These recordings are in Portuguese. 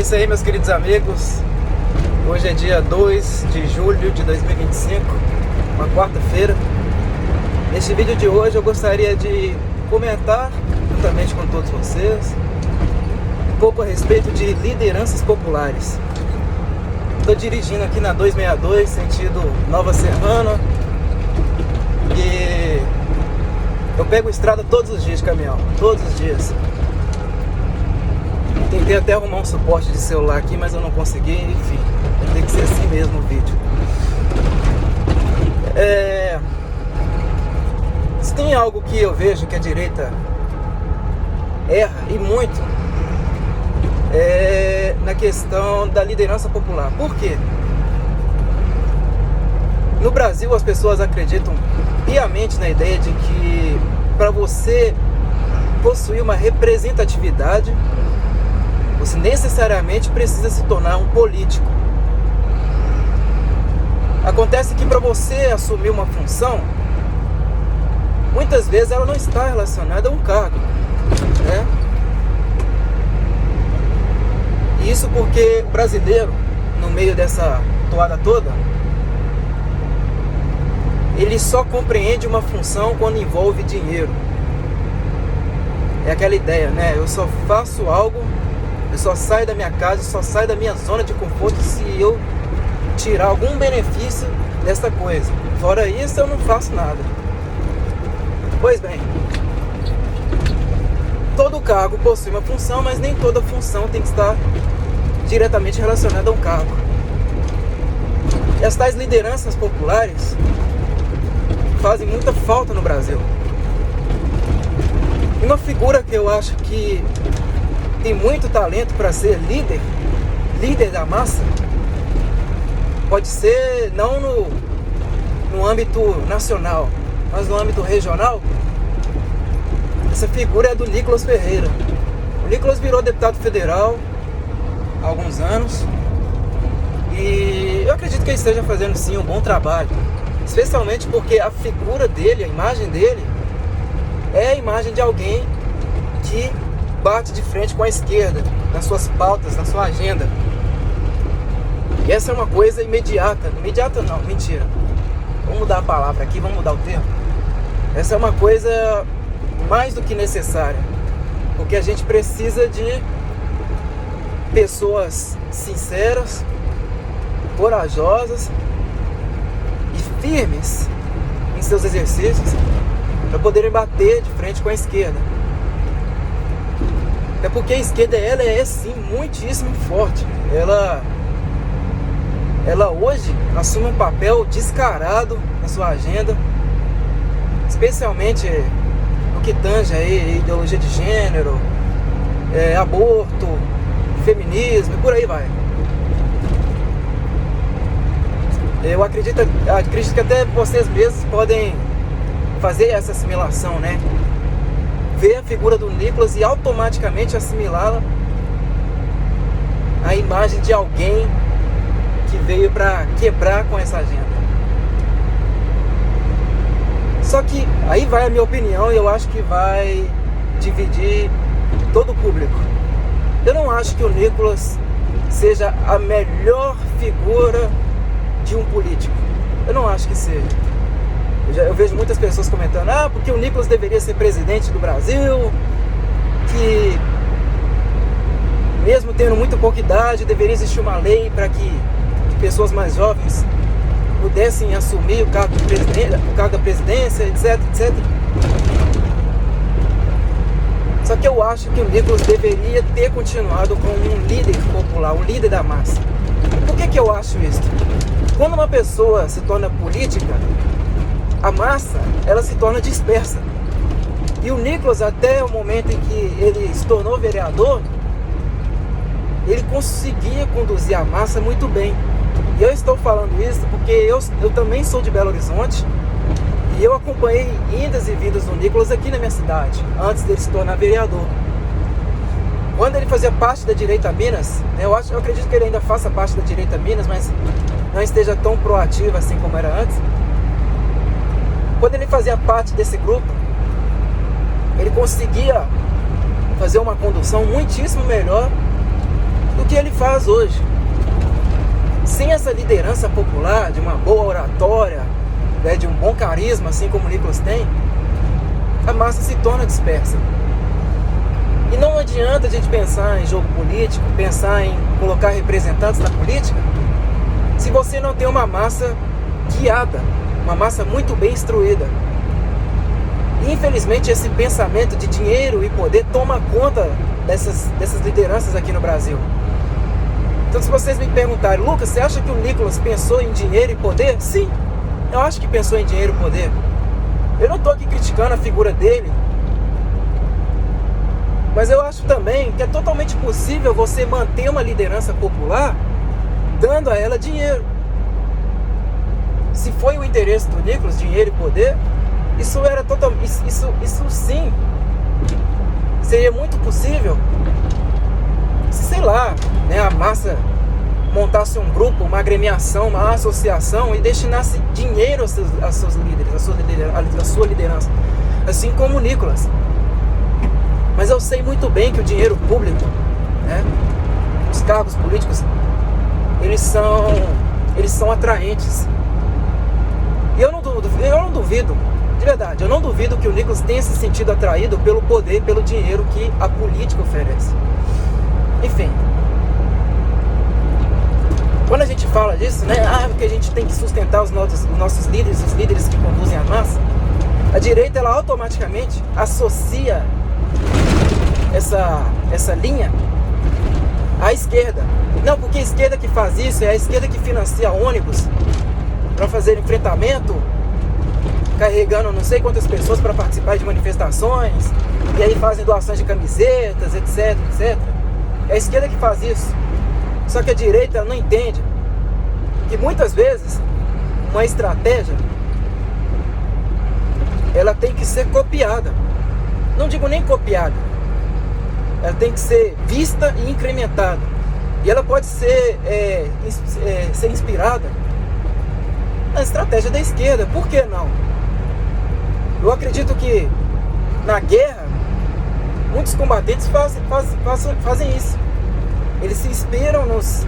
isso aí, meus queridos amigos. Hoje é dia 2 de julho de 2025, uma quarta-feira. Neste vídeo de hoje eu gostaria de comentar, juntamente com todos vocês, um pouco a respeito de lideranças populares. Estou dirigindo aqui na 262, sentido Nova Serrana, e eu pego estrada todos os dias de caminhão, todos os dias. Tentei até arrumar um suporte de celular aqui, mas eu não consegui, enfim, tem que ser assim mesmo o vídeo. Se tem algo que eu vejo que a direita erra, e muito, é na questão da liderança popular. Por quê? No Brasil as pessoas acreditam piamente na ideia de que para você possuir uma representatividade, você necessariamente precisa se tornar um político. Acontece que para você assumir uma função, muitas vezes ela não está relacionada a um cargo, né? E isso porque o brasileiro, no meio dessa toada toda, ele só compreende uma função quando envolve dinheiro. É aquela ideia, né? Eu só faço algo, eu só saio da minha casa, eu só saio da minha zona de conforto se eu tirar algum benefício dessa coisa. Fora isso, eu não faço nada. Pois bem, todo cargo possui uma função, mas nem toda função tem que estar diretamente relacionada a um cargo. E as tais lideranças populares fazem muita falta no Brasil. E uma figura que eu acho que tem muito talento para ser líder da massa, pode ser não no âmbito nacional, mas no âmbito regional. Essa figura é do Nicolas Ferreira. O Nicolas virou deputado federal há alguns anos e eu acredito que ele esteja fazendo sim um bom trabalho, especialmente porque a figura dele, a imagem dele, é a imagem de alguém que bate de frente com a esquerda, nas suas pautas, na sua agenda. E essa é uma coisa imediata. Imediata não, mentira. Vamos mudar a palavra aqui, vamos mudar o termo. Essa é uma coisa mais do que necessária, porque a gente precisa de pessoas sinceras, corajosas e firmes em seus exercícios para poderem bater de frente com a esquerda. É porque a esquerda ela é sim muitíssimo forte. Ela hoje assume um papel descarado na sua agenda, especialmente no que tange aí ideologia de gênero, aborto, feminismo e por aí vai. Eu acredito que até vocês mesmos podem fazer essa assimilação, né? Ver a figura do Nicolas e automaticamente assimilá-la à imagem de alguém que veio para quebrar com essa agenda. Só que aí vai a minha opinião e eu acho que vai dividir todo o público. Eu não acho que o Nicolas seja a melhor figura de um político. Eu não acho que seja. Eu vejo muitas pessoas comentando, porque o Nicolas deveria ser presidente do Brasil, que mesmo tendo muito pouca idade, deveria existir uma lei para que pessoas mais jovens pudessem assumir o cargo da presidência, etc, etc. Só que eu acho que o Nicolas deveria ter continuado como um líder popular, um líder da massa. Por que eu acho isso? Quando uma pessoa se torna política, a massa, ela se torna dispersa. E o Nicolas, até o momento em que ele se tornou vereador, ele conseguia conduzir a massa muito bem. E eu estou falando isso porque eu também sou de Belo Horizonte e eu acompanhei indas e vindas do Nicolas aqui na minha cidade, antes dele se tornar vereador. Quando ele fazia parte da Direita Minas, eu acredito que ele ainda faça parte da Direita Minas, mas não esteja tão proativo assim como era antes. Quando ele fazia parte desse grupo, ele conseguia fazer uma condução muitíssimo melhor do que ele faz hoje. Sem essa liderança popular, de uma boa oratória, né, de um bom carisma, assim como o Nicolas tem, a massa se torna dispersa. E não adianta a gente pensar em jogo político, pensar em colocar representantes na política, se você não tem uma massa guiada, uma massa muito bem instruída. E, infelizmente, esse pensamento de dinheiro e poder toma conta dessas lideranças aqui no Brasil. Então, se vocês me perguntarem, Lucas, você acha que o Nicolas pensou em dinheiro e poder? Sim, eu acho que pensou em dinheiro e poder. Eu não estou aqui criticando a figura dele, mas eu acho também que é totalmente possível você manter uma liderança popular dando a ela dinheiro. Se foi o interesse do Nicolas, dinheiro e poder, isso era totalmente, isso sim seria muito possível se, sei lá, né, a massa montasse um grupo, uma agremiação, uma associação e destinasse dinheiro aos seus líderes, à sua liderança, assim como o Nicolas. Mas eu sei muito bem que o dinheiro público, né, os cargos políticos, eles são atraentes. E eu não duvido, de verdade, eu não duvido que o Nicolas tenha se sentido atraído pelo poder, pelo dinheiro que a política oferece. Enfim, quando a gente fala disso, né, porque a gente tem que sustentar os nossos líderes, os líderes que conduzem a massa, a direita, ela automaticamente associa essa linha à esquerda. Não, porque a esquerda que faz isso, é a esquerda que financia ônibus para fazer enfrentamento, carregando não sei quantas pessoas para participar de manifestações, e aí fazem doações de camisetas, etc, etc. É a esquerda que faz isso. Só que a direita não entende que muitas vezes uma estratégia, ela tem que ser copiada. Não digo nem copiada, ela tem que ser vista e incrementada. E ela pode ser inspirada na estratégia da esquerda. Por que não? Eu acredito que na guerra muitos combatentes fazem isso. Eles se inspiram nas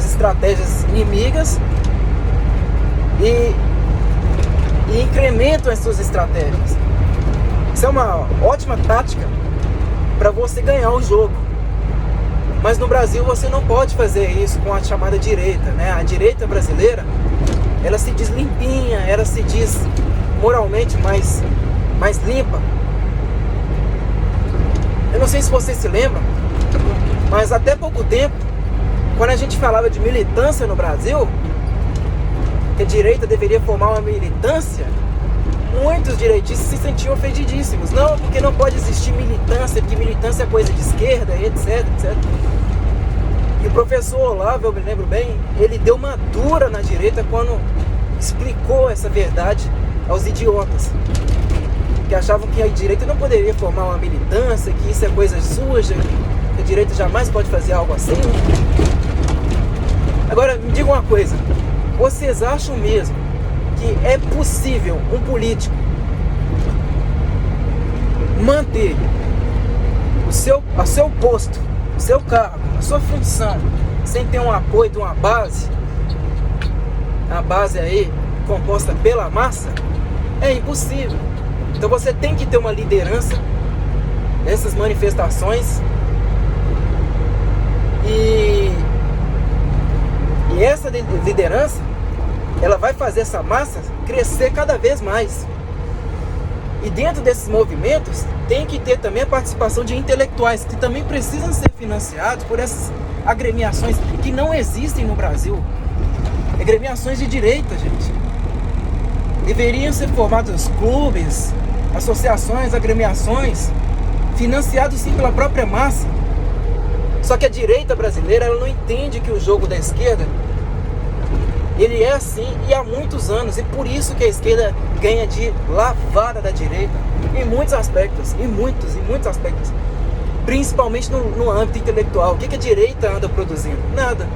estratégias inimigas e incrementam as suas estratégias. Isso é uma ótima tática para você ganhar o jogo. Mas no Brasil você não pode fazer isso com a chamada direita, né? A direita brasileira, ela se diz limpinha, ela se diz moralmente mais limpa. Eu não sei se vocês se lembram, mas até pouco tempo, quando a gente falava de militância no Brasil, que a direita deveria formar uma militância, muitos direitistas se sentiam ofendidíssimos. Não, porque não pode existir militância, porque militância é coisa de esquerda, etc, etc. E o professor Olavo, eu me lembro bem, ele deu uma dura na direita quando explicou essa verdade aos idiotas, que achavam que a direita não poderia formar uma militância, que isso é coisa suja, que a direita jamais pode fazer algo assim. Agora, me diga uma coisa, vocês acham mesmo que é possível um político manter o seu posto, o seu cargo, a sua função, sem ter um apoio de uma base aí composta pela massa? É impossível. Então você tem que ter uma liderança nessas manifestações e essa liderança, ela vai fazer essa massa crescer cada vez mais. E dentro desses movimentos tem que ter também a participação de intelectuais, que também precisam ser financiados por essas agremiações que não existem no Brasil. Agremiações de direita, gente. Deveriam ser formados clubes, associações, agremiações, financiados sim pela própria massa. Só que a direita brasileira, ela não entende que o jogo da esquerda, ele é assim e há muitos anos, e por isso que a esquerda ganha de lavada da direita em muitos aspectos, em muitos aspectos, principalmente no âmbito intelectual. O que a direita anda produzindo? Nada.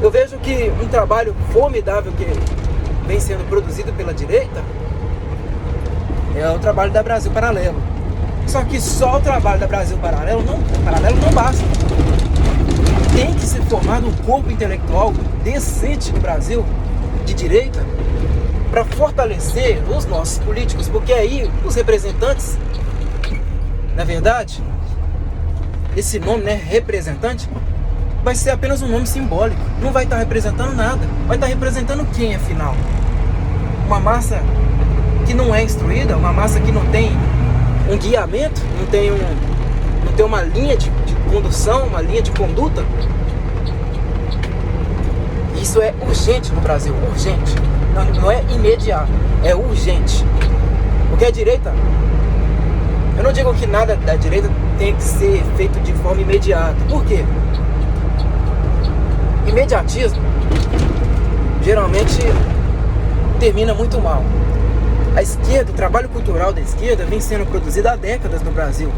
Eu vejo que um trabalho formidável que vem sendo produzido pela direita é o trabalho da Brasil Paralelo. Só que só o trabalho da Brasil Paralelo não basta. Tem que ser formado um corpo intelectual decente no Brasil, de direita, para fortalecer os nossos políticos, porque aí os representantes, na verdade, esse nome, né, representante, vai ser apenas um nome simbólico, não vai estar representando nada. Vai estar representando quem, afinal? Uma massa que não é instruída, uma massa que não tem um guiamento, não tem uma linha de condução, uma linha de conduta. Isso é urgente no Brasil, urgente. Não é imediato, é urgente. Porque a direita, eu não digo que nada da direita tem que ser feito de forma imediata. Por quê? Imediatismo geralmente termina muito mal. A esquerda, o trabalho cultural da esquerda vem sendo produzido há décadas no Brasil.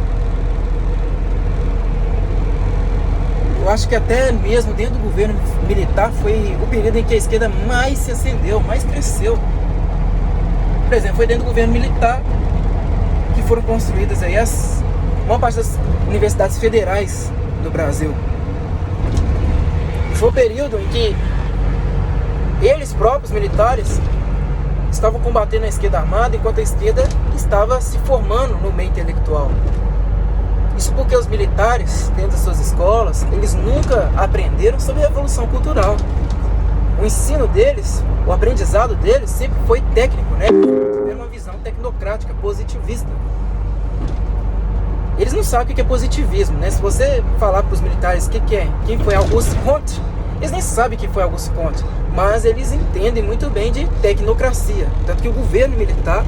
Eu acho que até mesmo dentro do governo militar foi o período em que a esquerda mais se acendeu, mais cresceu. Por exemplo, foi dentro do governo militar que foram construídas aí a maior parte das universidades federais do Brasil. Foi o período em que eles próprios, militares, estavam combatendo a esquerda armada, enquanto a esquerda estava se formando no meio intelectual. Isso porque os militares, dentro das suas escolas, eles nunca aprenderam sobre a revolução cultural. O ensino deles, o aprendizado deles sempre foi técnico, né? Era uma visão tecnocrática, positivista. Eles não sabem o que é positivismo, né? Se você falar para os militares quem foi Auguste Comte, eles nem sabem quem foi Auguste Comte, mas eles entendem muito bem de tecnocracia. Tanto que o governo militar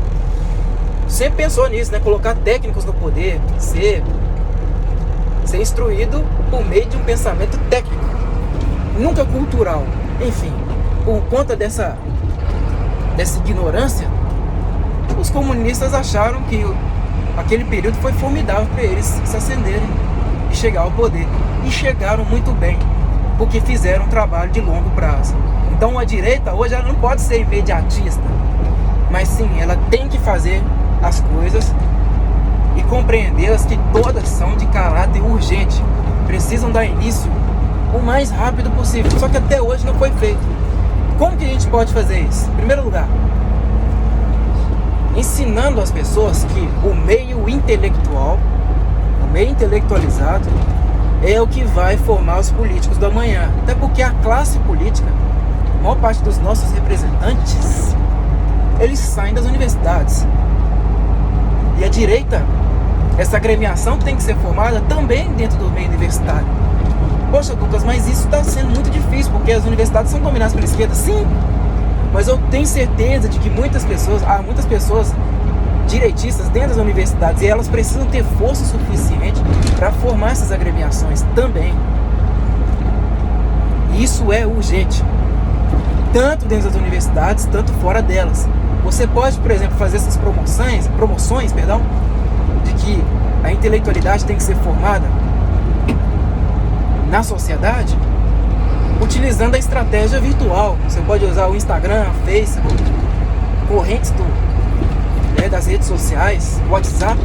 sempre pensou nisso, né? Colocar técnicos no poder, ser instruído por meio de um pensamento técnico, nunca cultural. Enfim, por conta dessa ignorância, os comunistas acharam que aquele período foi formidável para eles se acenderem e chegar ao poder. E chegaram muito bem, porque fizeram um trabalho de longo prazo. Então a direita hoje ela não pode ser imediatista, mas sim, ela tem que fazer as coisas e compreendê-las que todas são de caráter urgente, precisam dar início o mais rápido possível. Só que até hoje não foi feito. Como que a gente pode fazer isso? Em primeiro lugar, ensinando as pessoas que o meio intelectual, o meio intelectualizado, é o que vai formar os políticos do amanhã. Até porque a classe política, a maior parte dos nossos representantes, eles saem das universidades. E a direita, essa agremiação tem que ser formada também dentro do meio universitário. Poxa, Lucas, mas isso está sendo muito difícil, porque as universidades são dominadas pela esquerda. Sim, mas eu tenho certeza de que há muitas pessoas direitistas dentro das universidades, e elas precisam ter força suficiente para formar essas agremiações também. Isso é urgente, tanto dentro das universidades, tanto fora delas. Você pode, por exemplo, fazer essas promoções, de que a intelectualidade tem que ser formada na sociedade, utilizando a estratégia virtual. Você pode usar o Instagram, Facebook, correntes das redes sociais, WhatsApp,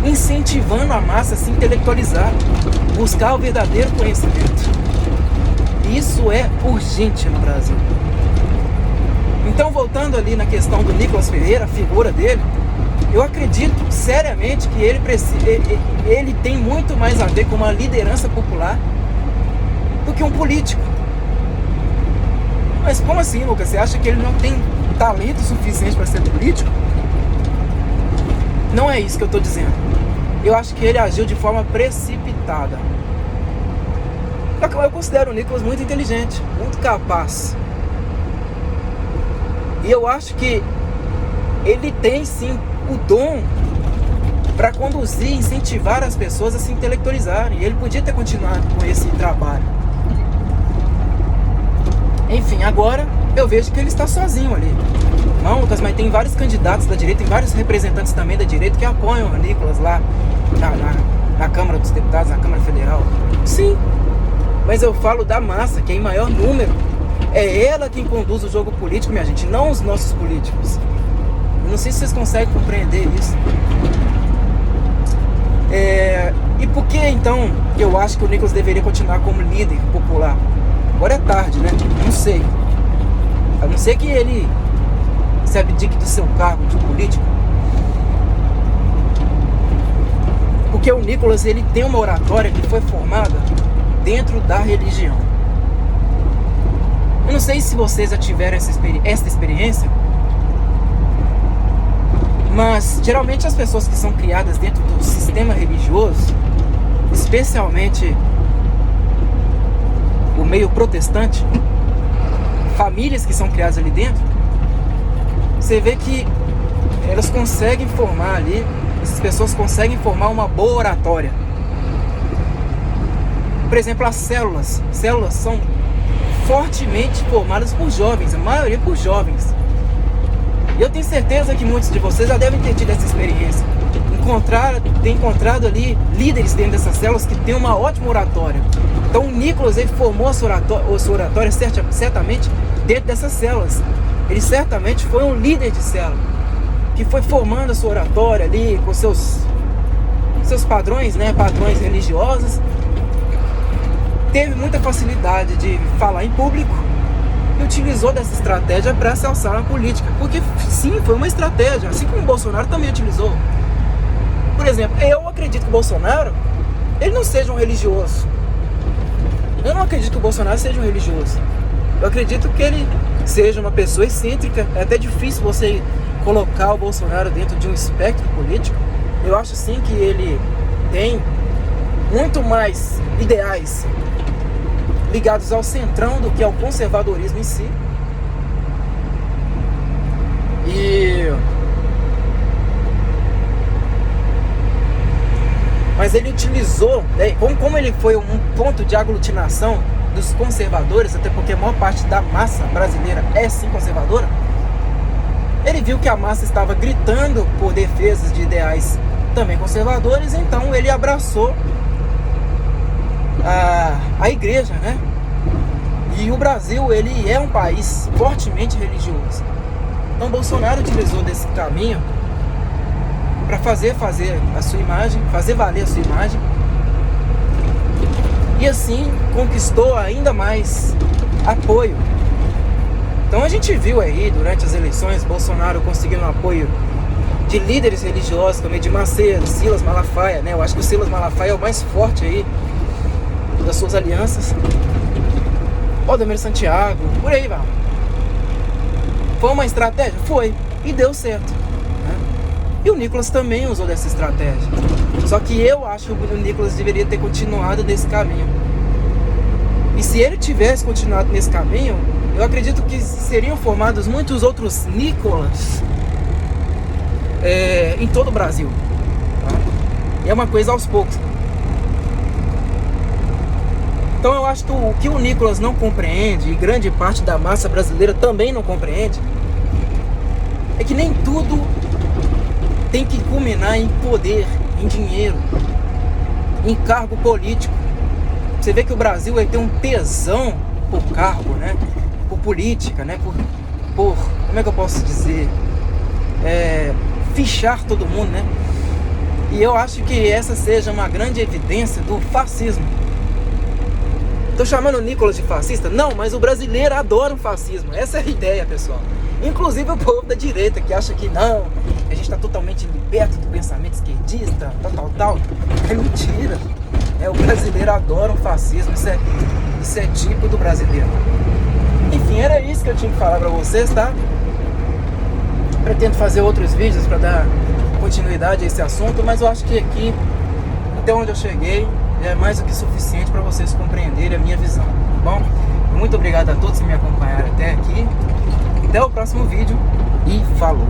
incentivando a massa a se intelectualizar, buscar o verdadeiro conhecimento. Isso é urgente no Brasil. Então, voltando ali na questão do Nicolas Ferreira, a figura dele, eu acredito seriamente que ele tem muito mais a ver com uma liderança popular do que um político. Mas como assim, Lucas? Você acha que ele não tem talento suficiente para ser político? Não é isso que eu estou dizendo. Eu acho que ele agiu de forma precipitada. Eu considero o Nicolas muito inteligente, muito capaz. E eu acho que ele tem sim o dom para conduzir e incentivar as pessoas a se intelectualizarem. E ele podia ter continuado com esse trabalho. Enfim, agora eu vejo que ele está sozinho ali. Não, Lucas, mas tem vários candidatos da direita, tem vários representantes também da direita que apoiam o Nicolas lá na Câmara dos Deputados, na Câmara Federal. Sim, mas eu falo da massa, que é em maior número. É ela quem conduz o jogo político, minha gente, não os nossos políticos. Eu não sei se vocês conseguem compreender isso. então eu acho que o Nicolas deveria continuar como líder popular. Agora é tarde, né? Não sei. A não ser que ele se abdique do seu cargo de político. Porque o Nicolas, ele tem uma oratória que foi formada dentro da religião. Eu não sei se vocês já tiveram essa experiência, mas geralmente as pessoas que são criadas dentro do sistema religioso, especialmente o meio protestante, famílias que são criadas ali dentro, você vê que elas conseguem formar ali, essas pessoas conseguem formar uma boa oratória. Por exemplo, as células são fortemente formadas por jovens, a maioria por jovens. E eu tenho certeza que muitos de vocês já devem ter tido essa experiência. Ter encontrado ali líderes dentro dessas células que têm uma ótima oratória. Então o Nicolas, ele formou a sua oratória certamente dentro dessas células. Ele certamente foi um líder de célula, que foi formando a sua oratória ali com seus padrões, né? Padrões religiosos. Teve muita facilidade de falar em público e utilizou dessa estratégia para se alçar na política. Porque sim, foi uma estratégia, assim como o Bolsonaro também utilizou. Por exemplo, eu acredito que o Bolsonaro, ele não seja um religioso. Eu não acredito que o Bolsonaro seja um religioso. Eu acredito que ele seja uma pessoa excêntrica. É até difícil você colocar o Bolsonaro dentro de um espectro político. Eu acho sim que ele tem muito mais ideais ligados ao centrão do que ao conservadorismo em si. Mas ele utilizou, né, como ele foi um ponto de aglutinação dos conservadores, até porque a maior parte da massa brasileira é sim conservadora, ele viu que a massa estava gritando por defesas de ideais também conservadores, então ele abraçou a igreja, né? E o Brasil, ele é um país fortemente religioso. Então Bolsonaro utilizou desse caminho para fazer a sua imagem, fazer valer a sua imagem, e assim conquistou ainda mais apoio. Então a gente viu aí durante as eleições Bolsonaro conseguindo apoio de líderes religiosos, também de Macedo, Silas Malafaia, né? Eu acho que o Silas Malafaia é o mais forte aí das suas alianças. Aldemir Santiago, por aí vai. Foi uma estratégia? Foi, e deu certo, né? E o Nicolas também usou dessa estratégia. Só que eu acho que o Nicolas deveria ter continuado nesse caminho. E se ele tivesse continuado nesse caminho, eu acredito que seriam formados muitos outros Nicolas em todo o Brasil, tá? E é uma coisa aos poucos. Então eu acho que o que o Nicolas não compreende, e grande parte da massa brasileira também não compreende, é que nem tudo tem que culminar em poder, em dinheiro, em cargo político. Você vê que o Brasil tem um tesão por cargo, né? Por política, né? Por como é que eu posso dizer? Fichar todo mundo, né? E eu acho que essa seja uma grande evidência do fascismo. Tô chamando o Nicolas de fascista? Não, mas o brasileiro adora o fascismo. Essa é a ideia, pessoal. Inclusive o povo da direita, que acha que não, a gente tá totalmente liberto do pensamento esquerdista, tal. É mentira. O brasileiro adora o fascismo. Isso é tipo do brasileiro. Enfim, era isso que eu tinha que falar pra vocês, tá? Pretendo fazer outros vídeos pra dar continuidade a esse assunto, mas eu acho que aqui, até onde eu cheguei, é mais do que suficiente para vocês compreenderem a minha visão, tá bom? Muito obrigado a todos que me acompanharam até aqui. Até o próximo vídeo e falou!